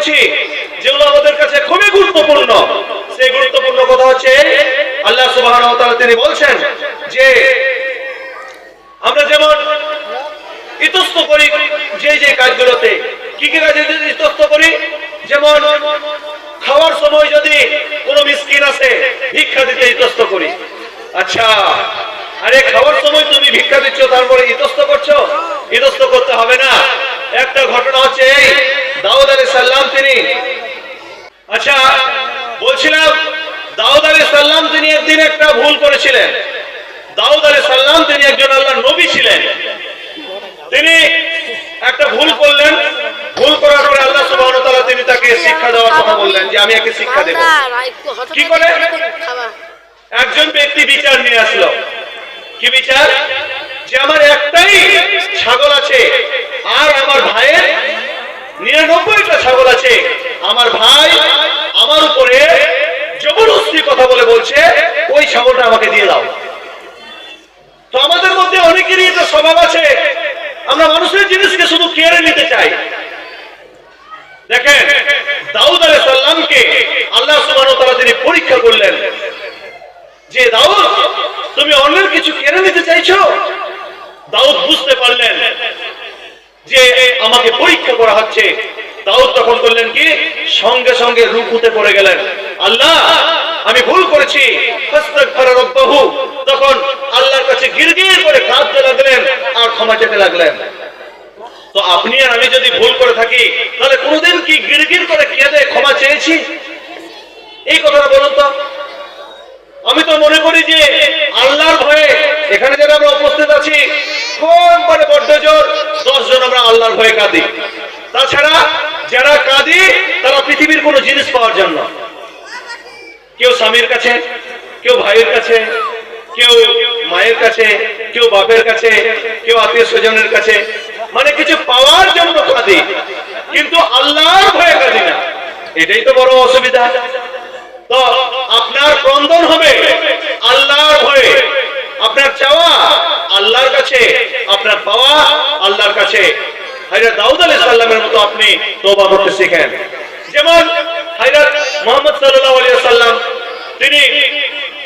বলছি যেগুলো আমাদের কাছে খুবই গুরুত্বপূর্ণ। সেই গুরুত্বপূর্ণ কথা হচ্ছে আল্লাহ সুবহানাহু ওয়া তাআলা তিনি বলছেন যে আমরা যেমন ইতস্ত করি যে কাজগুলোতে, কি কি কাজে ইতস্ত করি, যেমন খাওয়ার সময় যদি কোনো মিসকিন আসে ভিক্ষা দিতে ইতস্ত করি। আচ্ছা, আরে খাওয়ার সময় তুমি ভিক্ষা দিচ্ছ তারপরে ইতস্ত করছো? ইতস্ত করতে হবে না। একটা ঘটনা হচ্ছে এই দাউদ আলাইহিস সালাম তিনি, আচ্ছা বলছিলাম দাউদ আলাইহিস সালাম তিনি একদিন একটা ভুল করেছিলেন। দাউদ আলাইহিস সালাম তিনি একজন আল্লাহর নবী ছিলেন। তিনি একটা ভুল করলেন, ভুল করার পরে আল্লাহ সুবহানাহু ওয়া তাআলা তিনি তাকে শিক্ষা দেওয়ার কথা বললেন যে আমি একে শিক্ষা দেব। কি করে? একজন ব্যক্তি বিচার নিয়ে আসলো। কি বিচার? যে আমার একটাই ছাগল আছে আর আমার ভাইয়ের 99টা ছাগল আছে। আমার ভাই আমার উপরে জবরদস্তি কথা বলে বলছে ওই ছাগলটা আমাকে দিয়ে দাও। তো আমাদের মধ্যে অনেকেরই এটা স্বভাব আছে, আমরা মানুষের জিনিসকে শুধু কেড়ে নিতে চাই। দেখেন দাউদ আলাইহিস সালামকে আল্লাহ সুবহানাহু ওয়া তাআলা তিনি পরীক্ষা করলেন যে দাউদ তুমি অন্যের কিছু কেড়ে নিতে চাইছো। দাউদ বুঝতে পারলেন যে আমাকে পরীক্ষা করা হচ্ছে। দাউদ তখন করলেন কি, সঙ্গে সঙ্গে রুকুতে পড়ে গেলেন, আল্লাহ আমি ভুল করেছি, ফাস্তাগফারা রাব্বাহু। তখন আল্লাহর কাছে গিরগির করে কাঁদতে লাগলেন আর ক্ষমা চেতে লাগলেন। তো আপনি আর আমি যদি ভুল করে থাকি তাহলে কোনোদিন কি গিরগির করে কেঁদে ক্ষমা চেয়েছি? এই কথাটা বলুন তো। আমি তো মনে করি যে আল্লাহর ভয়ে এখানে যারা আমরা উপস্থিত আছি কোন মানে বড্ড জোর 10 জন আমরা আল্লাহর ভয়ে কাঁদি। তাছাড়া যারা কাঁদি তারা পৃথিবীর কোনো জিনিস পাওয়ার জন্য, কেউ স্বামীর কাছে, কেউ ভাইয়ের কাছে, কেউ মায়ের কাছে, কেউ বাপের কাছে, কেউ আত্মীয় স্বজনের কাছে, মানে কিছু পাওয়ার জন্য কাঁদি, কিন্তু আল্লাহর ভয়ে কাঁদি না। এটাই তো বড় অসুবিধা। তো আপনার ক্রন্দন হবে আল্লাহর ভয়ে, আপনার চাওয়া আল্লাহর কাছে, আপনার পাওয়া আল্লাহর কাছে। হযরত দাউদ আলাইহিস সালামের মতো আপনি তওবা করতে শিখেন। যেমন হযরত মুহাম্মদ সাল্লাল্লাহু আলাইহি ওয়াসাল্লাম তিনি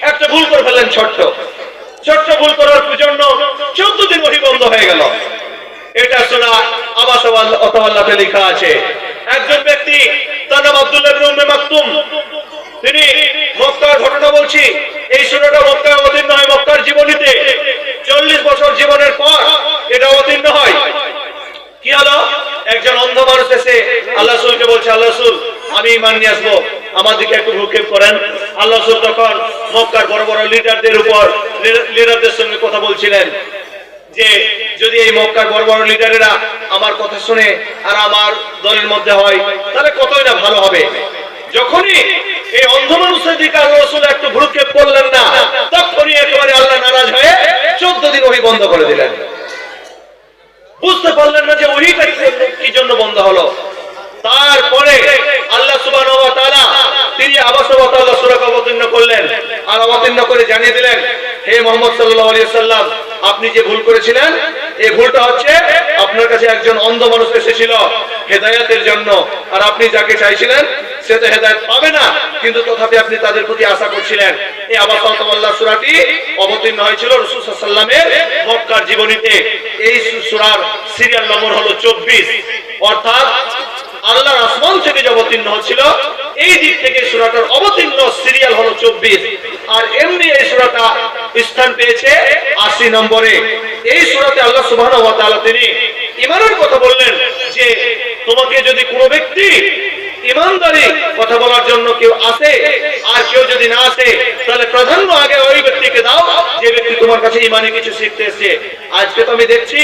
একটা ভুল করে ফেললেন, ছোট্ট ভুল করার জন্য 14 দিন ওহী বন্ধ হয়ে গেল। এটা সূরা আবাস ওয়া তাওয়াল্লাতে লেখা আছে। একজন ব্যক্তি তার নাম আব্দুল্লাহ ইবনে উম্মে মাকতুম, তিনি মক্কার ঘটনা বলছি, এই সূরাটা মক্কায় অবতীর্ণ হয় মক্কার জীবনীতে। 40 বছর জীবনের পর এটা অবতীর্ণ হয়। কি হলো? একজন অন্ধ মানুষ এসে আল্লাহ রাসূলকে বলছে, আল্লাহ রাসূল আমি ঈমান নিয়ে আসবো, আমার দিকে একটু ভ্রুক্ষেপ করেন। আল্লাহ রাসূল তখন মক্কার বড় বড় লিডারদের সঙ্গে কথা বলছিলেন যে যদি এই মক্কার বড় বড় লিডারেরা আমার কথা শুনে আর আমার দলের মধ্যে হয় তাহলে কতই না ভালো হবে। যখনই এই অন্ধ মানুষের দিকে আল্লাহ রাসূল একটু ভ্রুক্ষেপ করলেন না, তখনই একেবারে আল্লাহ নারাজ হয়ে 14 দিন ওহী বন্ধ করে দিলেন। বুঝতে পারলেন না যে ওহীটা কি জন্য বন্ধ হলো। তারপরে আল্লাহ সুবহানাহু ওয়া তাআলা তিনি আবাস ওয়া তাআলা সূরা অবতীর্ণ করলেন আর অবতীর্ণ করে জানিয়ে দিলেন, হে মুহাম্মদ সাল্লাল্লাহু আলাইহি ওয়াসাল্লাম আপনি যে ভুল করেছিলেন এই ভুলটা হচ্ছে আপনার কাছে একজন অন্ধ মানুষ এসেছিল হেদায়েতের জন্য, আর আপনি যাকে চাইছিলেন সে তো হেদায়েত পাবে না, কিন্তু তথাপি আপনি তাদের প্রতি আশা করছিলেন। এই আবাস ওয়া তাওয়াল্লা সূরাটি অবতীর্ণ হয়েছিল রাসূল সাল্লাল্লাহু আলাইহি ওয়াসাল্লামের মক্কার জীবনীতে। এই সূরার সিরিয়াল নম্বর হলো 24, অর্থাৎ আল্লাহর আসমান থেকে যে অবতীর্ণ হচ্ছিল এই দিক থেকে সূরাটার অবতীর্ণ সিরিয়াল হলো 24। আর এমনি এই সূরাটা স্থান পেয়েছে 80 নম্বরে। এই সূরাতে আল্লাহ সুবহানাহু ওয়া তাআলা তিনি ঈমানের কথা বললেন যে তোমাকে যদি কোনো ব্যক্তি ঈমানদারি কথা বলার জন্য কেউ আসে আর কেউ যদি না আসে তাহলে প্রাধান্য আগে ওই ব্যক্তিকে দাও যে ব্যক্তি তোমার কাছে ঈমানে কিছু শিখতে এসেছে। আজকে তো আমি দেখছি